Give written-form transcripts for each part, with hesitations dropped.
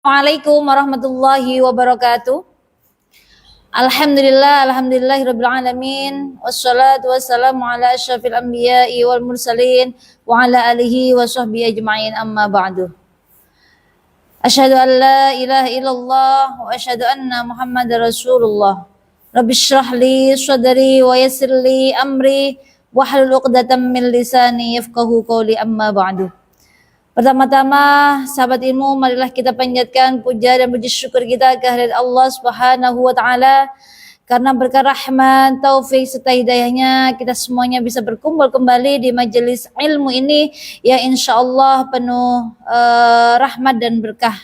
Assalamualaikum warahmatullahi wabarakatuh. Alhamdulillahirabbil alamin. Wassalatu wassalamu ala asyrafil anbiya'i wal mursalin wa ala alihi wa sahbihi ajma'in, amma ba'du. Asyhadu an la ilaha illallah wa asyhadu anna Muhammadar Rasulullah. Rabbi shrah li sadri wa yassir li amri wahlul 'uqdatam min lisani yafqahu qawli, amma ba'du. Pertama-tama, sahabat ilmu, marilah kita panjatkan puja dan puji syukur kita kehadirat Allah Subhanahu wa taala, karena berkah rahmat, taufik serta hidayahnya kita semuanya bisa berkumpul kembali di majelis ilmu ini yang insyaallah penuh rahmat dan berkah.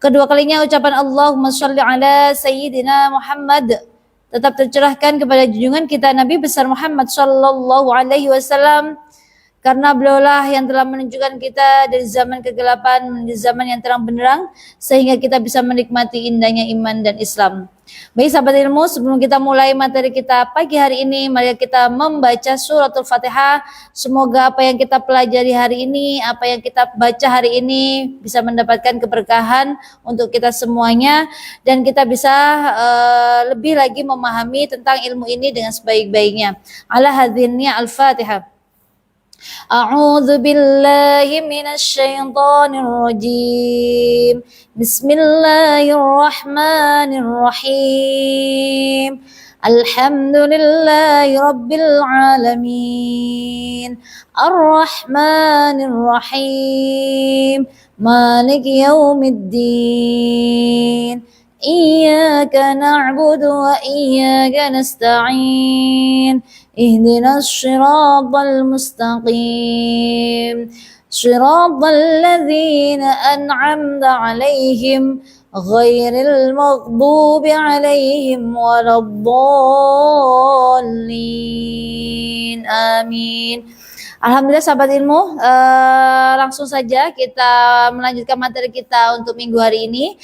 Kedua kalinya ucapan Allahumma sholli ala sayyidina Muhammad tetap tercerahkan kepada junjungan kita Nabi besar Muhammad sallallahu alaihi wasallam, karena beliaulah yang telah menunjukkan kita dari zaman kegelapan menuju zaman yang terang benderang, sehingga kita bisa menikmati indahnya iman dan Islam. Baik sahabat ilmu, sebelum kita mulai materi kita pagi hari ini, mari kita membaca suratul Fatihah. Semoga apa yang kita pelajari hari ini, apa yang kita baca hari ini bisa mendapatkan keberkahan untuk kita semuanya, dan kita bisa lebih lagi memahami tentang ilmu ini dengan sebaik-baiknya. Ala hadzinnya Al-Fatihah. A'udzu billahi minasy syaithanir rajim. Bismillahirrahmanirrahim. Alhamdulillahi rabbil alamin. Arrahmanir rahim. Maliki yaumiddin. Iyyaka na'budu wa iyyaka nasta'in. اهدنا الصراط المستقيم صراط الذين أنعمت عليهم غير المغضوب عليهم ولا الضالين آمين. Alhamdulillah sahabat ilmu, langsung saja kita melanjutkan materi kita untuk minggu hari ini.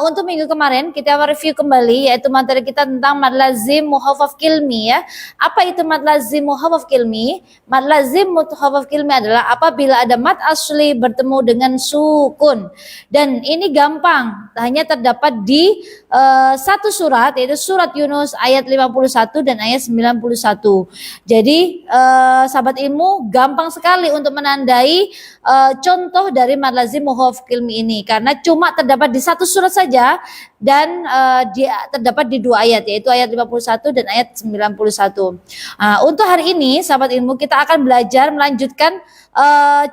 Untuk minggu kemarin kita review kembali, yaitu materi kita tentang mad lazim mukhafaf kilmi ya. Apa itu mad lazim mukhafaf kilmi? Mad lazim mukhafaf kilmi adalah apabila ada mad asli bertemu dengan sukun. Dan ini gampang, hanya terdapat di satu surat, yaitu surat Yunus ayat 51 dan ayat 91. Jadi sahabat ilmu, gampang sekali untuk menandai contoh dari mad lazim mukhafaf kilmi ini, karena cuma terdapat di satu surat saja dan dia terdapat di dua ayat, yaitu ayat 51 dan ayat 91. Untuk hari ini sahabat ilmu, kita akan belajar melanjutkan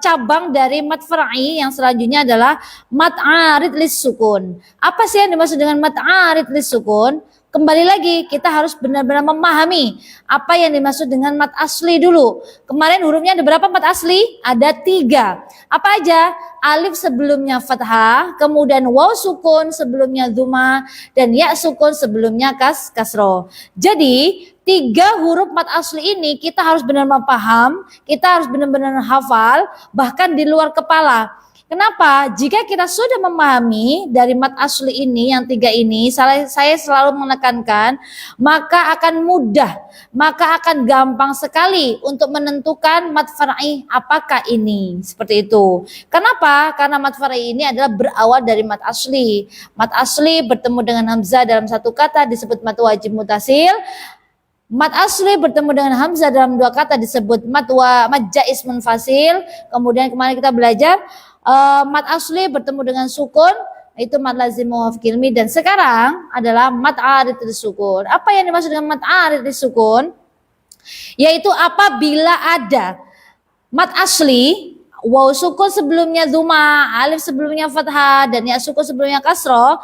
cabang dari mad far'i yang selanjutnya adalah mad arid lis sukun. Apa sih yang dimaksud dengan mad arid lis sukun? Kembali lagi, kita harus benar-benar memahami apa yang dimaksud dengan mad asli dulu. Kemarin hurufnya ada berapa mad asli? Ada 3. Apa aja? Alif sebelumnya fathah, kemudian waw sukun sebelumnya dhamma, dan ya sukun sebelumnya kasroh. Jadi 3 huruf mad asli ini kita harus benar-benar paham, kita harus benar-benar hafal, bahkan di luar kepala. Kenapa? Jika kita sudah memahami dari mad asli ini, yang 3 ini, saya selalu menekankan, maka akan mudah, maka akan gampang sekali untuk menentukan mad far'i apakah ini, seperti itu. Kenapa? Karena mad far'i ini adalah berawal dari mad asli. Mad asli bertemu dengan hamzah dalam satu kata disebut mad wajib mutasil. Mad asli bertemu dengan hamzah dalam 2 kata disebut mad jaiz munfasil. Kemudian kemarin kita belajar mad asli bertemu dengan sukun, itu mad lazim mukhafaf kilmi, dan sekarang adalah mad arid lis sukun. Apa yang dimaksud dengan mad arid lis sukun? Yaitu apabila ada mad asli, waw sukun sebelumnya dhamma, alif sebelumnya fathah, dan ya sukun sebelumnya kasroh,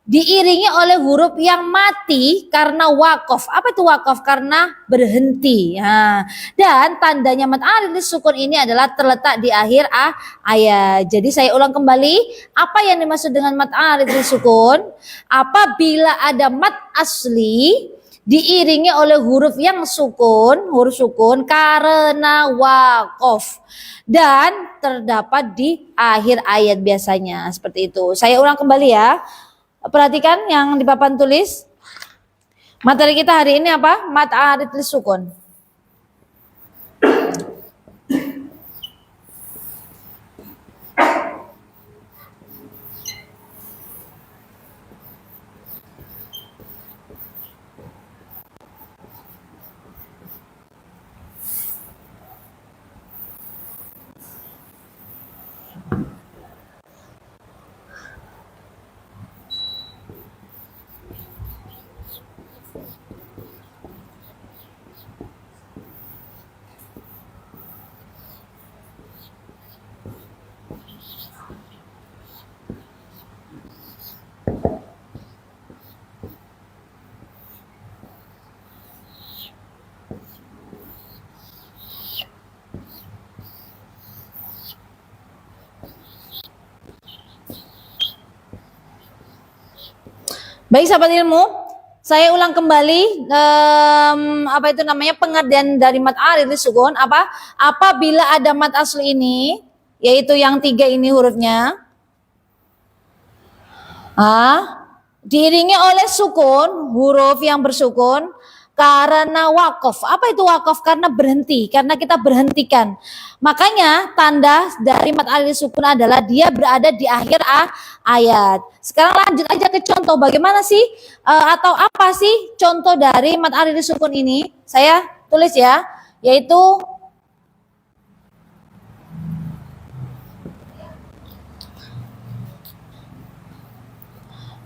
diiringi oleh huruf yang mati karena wakof. Apa itu wakof? Karena berhenti. Dan tandanya mad arid lis sukun ini adalah terletak di akhir ayat. Jadi saya ulang kembali, apa yang dimaksud dengan mad arid lis sukun? Apabila ada mad asli diiringi oleh huruf yang sukun, huruf sukun karena wakof, dan terdapat di akhir ayat biasanya, seperti itu. Saya ulang kembali ya. Perhatikan yang di papan tulis. Materi kita hari ini apa? Mad arid lis sukun. Baik sahabat ilmu, saya ulang kembali apa itu namanya pengertian dari mat arid sukun apa? Apabila ada mat asli ini, yaitu yang 3 ini hurufnya, diiringi oleh sukun, huruf yang bersukun karena wakof. Apa itu wakof? Karena berhenti, karena kita berhentikan. Makanya tanda dari mat arid sukun adalah dia berada di akhir ayat. Sekarang lanjut aja ke contoh, bagaimana sih atau apa sih contoh dari mat arid sukun ini? Saya tulis ya, yaitu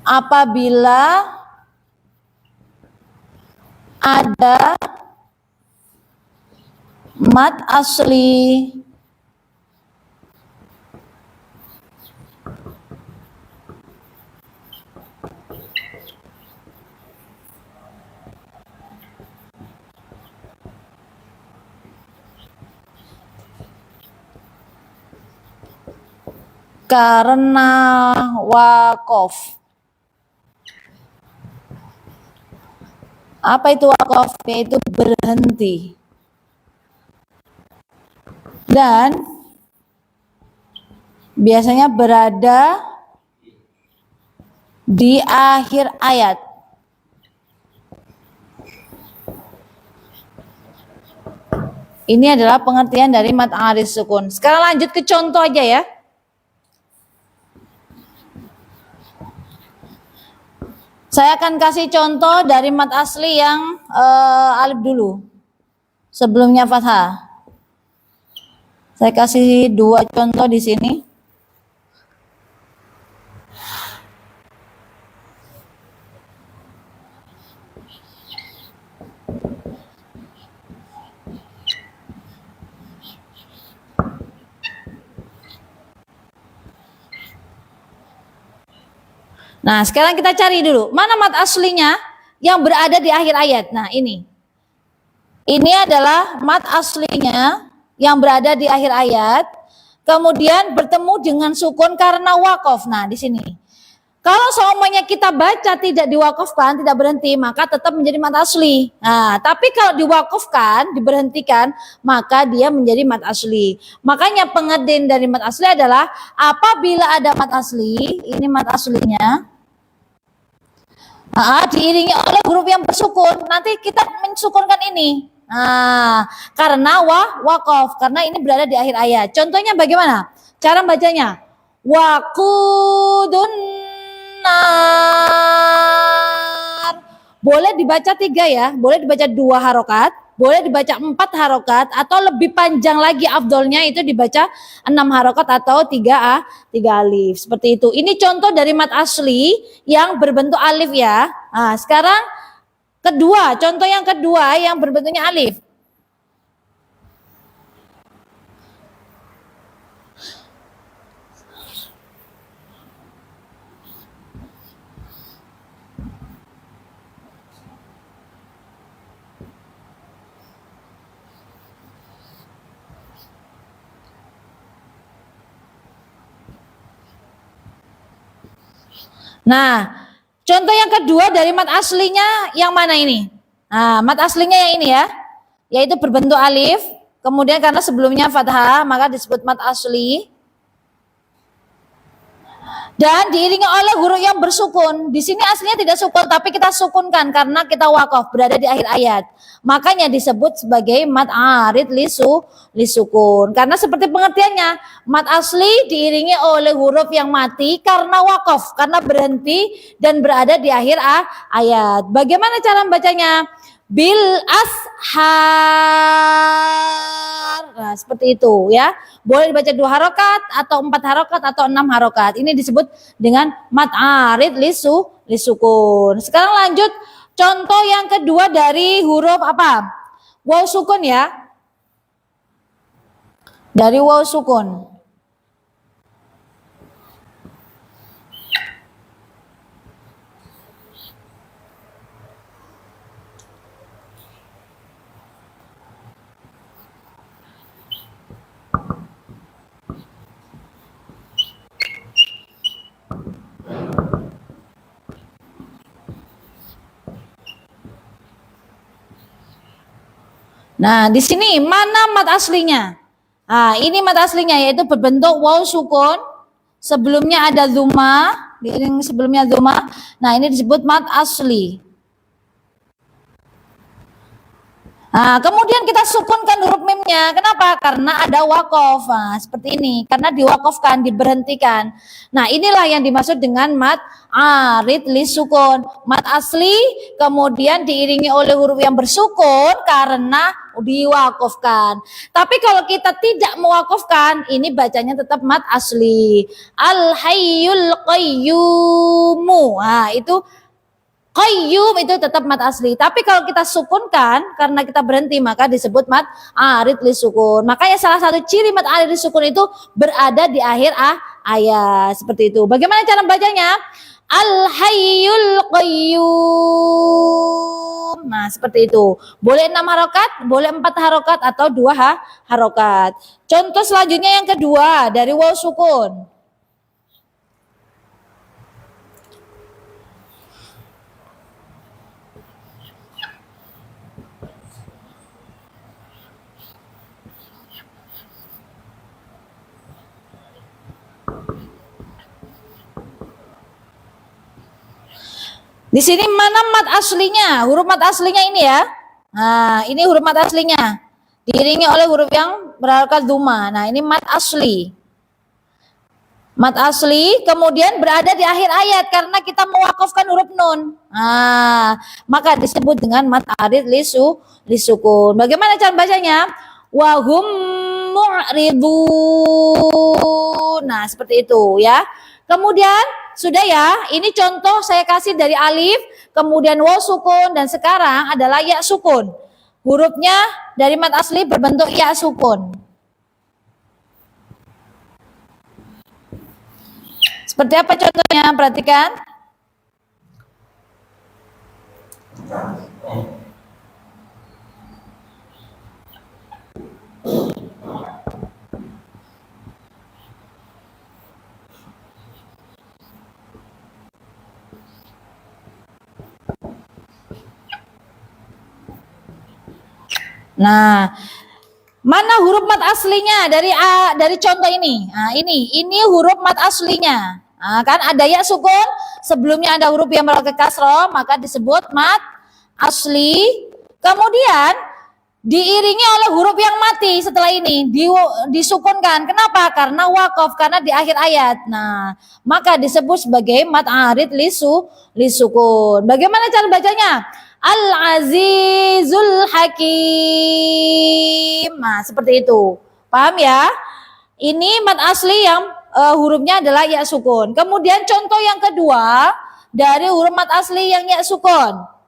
apabila ada mat asli karena wakof. Apa itu wakof? Yaitu berhenti. Dan biasanya berada di akhir ayat. Ini adalah pengertian dari mat arid sukun. Sekarang lanjut ke contoh aja ya. Saya akan kasih contoh dari mat asli yang alif dulu. Sebelumnya fathah. Saya kasih 2 contoh di sini. Nah, sekarang kita cari dulu, mana mat aslinya yang berada di akhir ayat. Nah, ini. Ini adalah mat aslinya yang berada di akhir ayat, kemudian bertemu dengan sukun karena wakof. Nah, di sini. Kalau semuanya kita baca tidak diwakafkan, tidak berhenti, maka tetap menjadi mat asli. Nah, tapi kalau diwakafkan, diberhentikan, maka dia menjadi mat asli. Makanya pengertian dari mat asli adalah apabila ada mat asli, ini mat aslinya, diiringi oleh huruf yang bersukun, nanti kita mensukunkan ini. Nah, karena wakof, karena ini berada di akhir ayat. Contohnya bagaimana? Cara bacanya, wakudun nar. Boleh dibaca 3 ya, boleh dibaca 2 harokat, boleh dibaca 4 harokat, atau lebih panjang lagi afdolnya itu dibaca 6 harokat atau 3 alif. Seperti itu. Ini contoh dari mat asli yang berbentuk alif ya. Nah, sekarang kedua, contoh yang kedua yang berbentuknya alif. Nah, contoh yang kedua dari mat aslinya yang mana ini? Nah, mat aslinya yang ini ya, yaitu berbentuk alif, kemudian karena sebelumnya fathah, maka disebut mat asli. Dan diiringi oleh huruf yang bersukun. Di sini aslinya tidak sukun, tapi kita sukunkan karena kita wakaf berada di akhir ayat. Makanya disebut sebagai mat arid lisukun. Karena seperti pengertiannya, mat asli diiringi oleh huruf yang mati karena wakaf, karena berhenti dan berada di akhir ayat. Bagaimana cara membacanya? Bil ashar. Nah, seperti itu ya. Boleh dibaca 2 harokat atau 4 harokat atau 6 harokat. Ini disebut dengan mat arid lisukun. Sekarang lanjut contoh yang kedua dari huruf apa? Waw sukun ya. Dari waw sukun. Nah, di sini mana mat aslinya? Nah, ini mat aslinya yaitu berbentuk waw sukun. Sebelumnya ada dhamma, diiring sebelumnya dhamma. Nah, ini disebut mat asli. Nah, kemudian kita sukunkan huruf mimnya. Kenapa? Karena ada wakof. Nah, seperti ini. Karena diwakofkan, diberhentikan. Nah, inilah yang dimaksud dengan mat arid li sukun. Mat asli, kemudian diiringi oleh huruf yang bersukun karena diwakofkan. Tapi kalau kita tidak mewakofkan, ini bacanya tetap mat asli. Al-hayyul qayyumu. Nah, itu qayyum itu tetap mat asli. Tapi kalau kita sukunkan karena kita berhenti maka disebut mat arid li sukun. Makanya salah satu ciri mat arid li sukun itu berada di akhir ayat seperti itu. Bagaimana cara bacanya? Al hayyul qayyum. Nah, seperti itu. Boleh 6 harokat, boleh 4 harokat atau 2 harokat. Contoh selanjutnya yang kedua dari waw sukun. Di sini mana mat aslinya? Huruf mat aslinya ini ya. Nah, ini huruf mat aslinya. Diiringi oleh huruf yang berharokat dhamma. Nah, ini mat asli. Mat asli kemudian berada di akhir ayat karena kita mewakafkan huruf nun. Nah, maka disebut dengan mat arid li sukun. Bagaimana cara bacanya? Wa hum mu'ridun. Nah, seperti itu ya. Kemudian sudah ya, ini contoh saya kasih dari alif, kemudian waw sukun, dan sekarang adalah ya sukun. Hurufnya dari mat asli berbentuk ya sukun. Seperti apa contohnya? Perhatikan. Nah, mana huruf mat aslinya dari contoh ini? Nah, ini huruf mat aslinya. Nah, kan ada ya sukun, sebelumnya ada huruf yang berharokat kasroh, maka disebut mat asli. Kemudian diiringi oleh huruf yang mati setelah ini disukunkan. Kenapa? Karena wakof, karena di akhir ayat. Nah, maka disebut sebagai mat arid li sukun. Bagaimana cara bacanya? Al-Azizul Hakim. Nah, seperti itu. Paham ya? Ini mat asli yang hurufnya adalah ya sukun. Kemudian contoh yang kedua dari huruf mat asli yang ya sukun.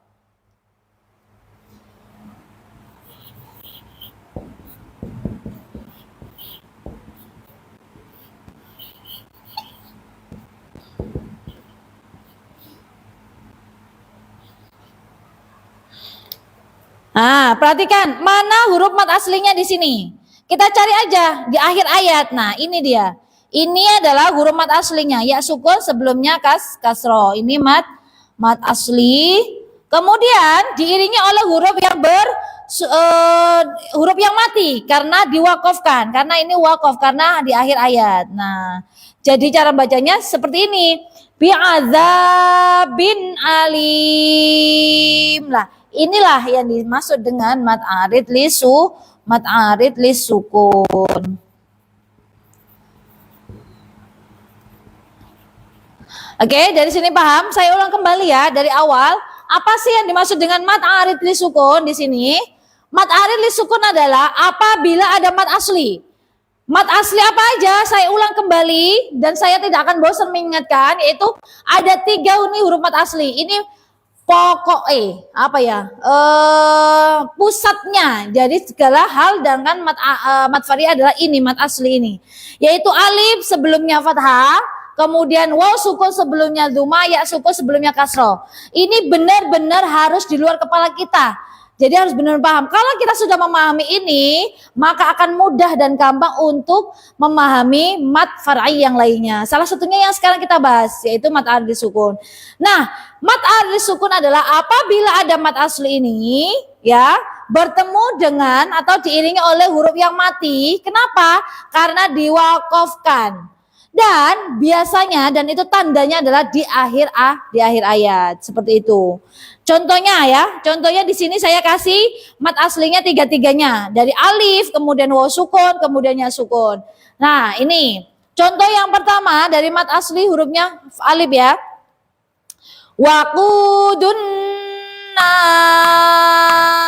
Nah, perhatikan mana huruf mat aslinya di sini. Kita cari aja di akhir ayat. Nah, ini dia. Ini adalah huruf mat aslinya. Ya sukun sebelumnya kasroh. Ini mat asli. Kemudian diiringi oleh huruf yang huruf yang mati karena diwakofkan. Karena ini wakof karena di akhir ayat. Nah, jadi cara bacanya seperti ini. Bi'adzabin alim. Lah, inilah yang dimaksud dengan mat arid li sukun. Oke, dari sini paham? Saya ulang kembali ya dari awal. Apa sih yang dimaksud dengan mat arid li sukun di sini? Mat arid li sukun adalah apabila ada mat asli. Mat asli apa aja? Saya ulang kembali dan saya tidak akan bosan mengingatkan, yaitu ada 3 huruf mat asli. Ini pokok pusatnya. Jadi segala hal dengan mat vari adalah ini mat asli ini, yaitu alif sebelumnya fathah, kemudian waw sukun sebelumnya dhamma, ya sukun sebelumnya kasroh. Ini benar-benar harus di luar kepala kita. Jadi harus benar paham. Kalau kita sudah memahami ini, maka akan mudah dan gampang untuk memahami mat far'i yang lainnya. Salah satunya yang sekarang kita bahas, yaitu mat arid sukun. Nah, mat arid sukun adalah apabila ada mat asli ini, ya, bertemu dengan atau diiringi oleh huruf yang mati. Kenapa? Karena diwakofkan. Dan biasanya, dan itu tandanya adalah di akhir ayat, seperti itu. Contohnya ya, contohnya di sini saya kasih mat aslinya tiga-tiganya, dari alif, kemudian waw sukun, kemudian ya sukun. Nah ini contoh yang pertama dari mat asli hurufnya alif ya. Waqudun nan.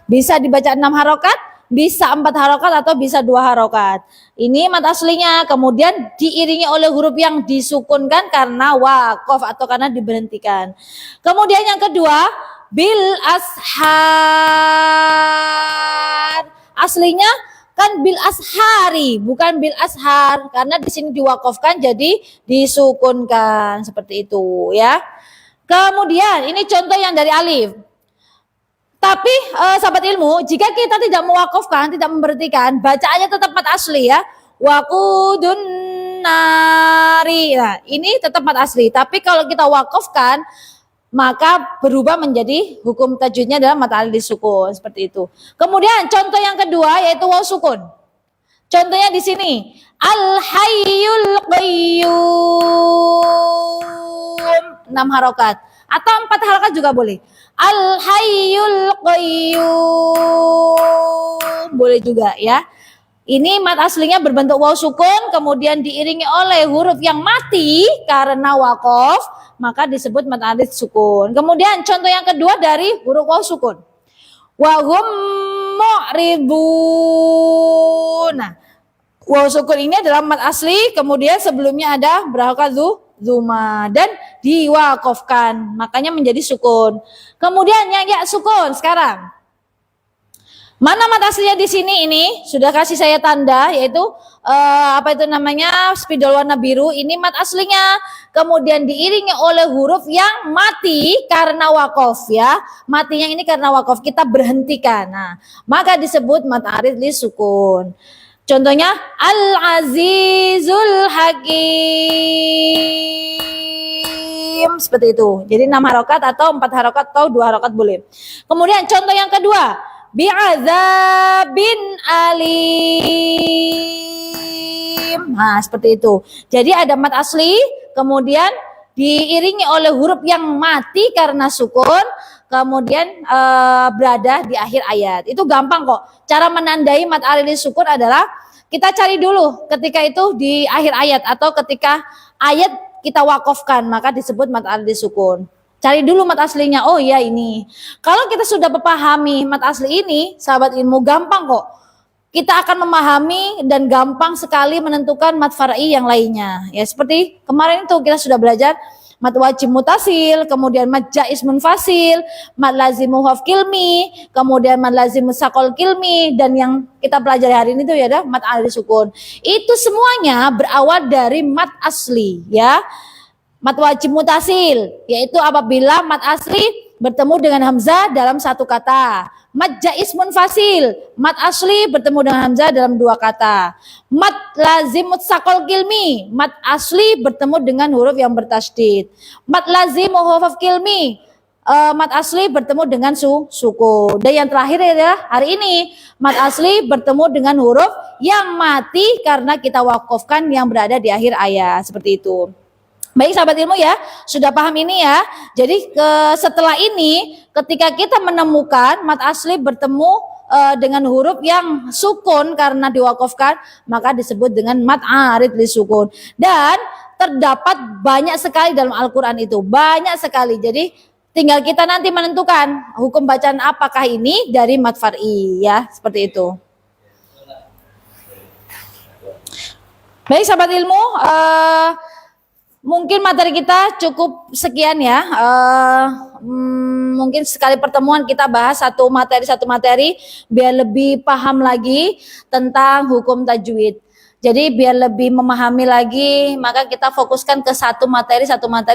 Bisa dibaca 6 harokat, bisa 4 harokat atau bisa 2 harokat. Ini mat aslinya, kemudian diiringi oleh huruf yang disukunkan karena wakof atau karena diberhentikan. Kemudian yang kedua, bil ashar. Aslinya kan bil ashari, bukan bil ashar, karena di sini diwakofkan jadi disukunkan seperti itu ya. Kemudian ini contoh yang dari alif. Tapi sahabat ilmu, jika kita tidak mewakafkan, tidak memberhentikan, bacaannya tetap mat asli ya. Waqudun nari. Nah, ini tetap mat asli. Tapi kalau kita wakafkan, maka berubah menjadi hukum tajwidnya adalah mat alif disukun seperti itu. Kemudian contoh yang kedua yaitu waw sukun. Contohnya di sini, al hayyul qayyum 6 harokat atau 4 harokat juga boleh. Al hayyul qayyum boleh juga ya. Ini mat aslinya berbentuk waw sukun, kemudian diiringi oleh huruf yang mati karena wakof, maka disebut mat alif sukun. Kemudian contoh yang kedua dari huruf waw sukun. Wa hum mu'ridun. Nah, waw sukun ini adalah mat asli, kemudian sebelumnya ada berharokat zuma dan diwakofkan, makanya menjadi sukun. Kemudian yang ya sukun sekarang. Mana mat aslinya di sini? Ini sudah kasih saya tanda, yaitu apa itu namanya, spidol warna biru. Ini mat aslinya, kemudian diiringi oleh huruf yang mati karena wakof ya. Matinya ini karena wakof, kita berhentikan. Nah, maka disebut mat arid li sukun. Contohnya Al-Azizul Hakim seperti itu. Jadi 6 harokat atau 4 harokat atau 2 harokat boleh. Kemudian contoh yang kedua, bi'azabin alim. Nah, seperti itu. Jadi ada mat asli, kemudian diiringi oleh huruf yang mati karena sukun, kemudian berada di akhir ayat. Itu gampang kok. Cara menandai mat alif sukun adalah kita cari dulu ketika itu di akhir ayat atau ketika ayat kita wakofkan, maka disebut mat alif sukun. Cari dulu mat aslinya. Oh iya ini. Kalau kita sudah memahami mat asli ini, sahabat ilmu, gampang kok. Kita akan memahami dan gampang sekali menentukan mat far'i yang lainnya. Ya seperti kemarin itu kita sudah belajar mat wajib mutasil, kemudian mat jaiz munfasil, mat lazim muhaf kilmi, kemudian mat lazim musaqal kilmi, dan yang kita pelajari hari ini itu ya ada mat alif sukun. Itu semuanya berawal dari mat asli ya. Mat wajib mutasil yaitu apabila mat asli bertemu dengan hamzah dalam satu kata. Mat jaiz munfasil, mat asli bertemu dengan hamzah dalam 2 kata. Mat lazim mutsaqal kilmi, mat asli bertemu dengan huruf yang bertasydid. Mat lazim muhafaf kilmi, mat asli bertemu dengan suku. Dan yang terakhir adalah hari ini mat asli bertemu dengan huruf yang mati karena kita wakofkan yang berada di akhir ayat, seperti itu. Baik sahabat ilmu ya, sudah paham ini ya. Jadi setelah ini ketika kita menemukan mat asli bertemu dengan huruf yang sukun karena diwakofkan, maka disebut dengan mat arid li sukun. Dan terdapat banyak sekali dalam Al-Quran itu, banyak sekali. Jadi tinggal kita nanti menentukan hukum bacaan apakah ini dari mat far'i ya, seperti itu. Baik sahabat ilmu, mungkin materi kita cukup sekian ya. Mungkin sekali pertemuan kita bahas satu materi biar lebih paham lagi tentang hukum tajwid. Jadi biar lebih memahami lagi, maka kita fokuskan ke satu materi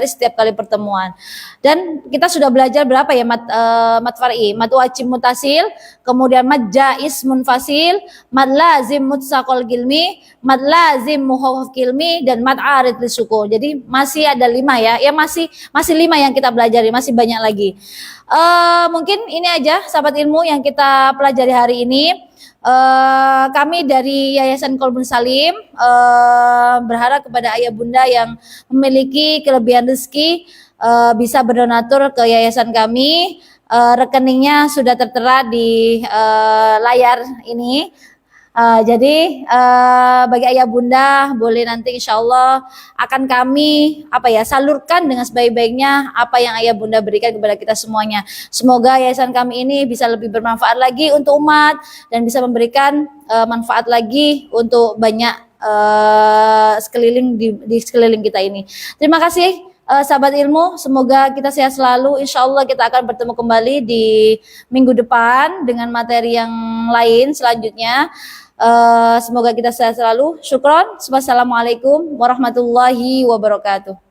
setiap kali pertemuan. Dan kita sudah belajar berapa ya mat far'i, mat wajib mutasil, kemudian mat jaiz munfasil, mat lazim mutsaqal gilmi, mat lazim muhawaf gilmi, dan mat arid lisukun. Jadi masih ada 5 ya, masih 5 yang kita pelajari, masih banyak lagi. Mungkin ini aja sahabat ilmu yang kita pelajari hari ini. Kami dari Yayasan Qalbun Salim berharap kepada ayah bunda yang memiliki kelebihan rezeki bisa berdonatur ke yayasan kami. Rekeningnya sudah tertera di layar ini. Jadi bagi ayah bunda boleh nanti insya Allah akan kami salurkan dengan sebaik-baiknya apa yang ayah bunda berikan kepada kita semuanya. Semoga yayasan kami ini bisa lebih bermanfaat lagi untuk umat dan bisa memberikan manfaat lagi untuk banyak sekeliling di sekeliling kita ini. Terima kasih sahabat ilmu, semoga kita sehat selalu. Insya Allah kita akan bertemu kembali di minggu depan dengan materi yang lain selanjutnya. Semoga kita sehat selalu. Syukron. Wassalamualaikum warahmatullahi wabarakatuh.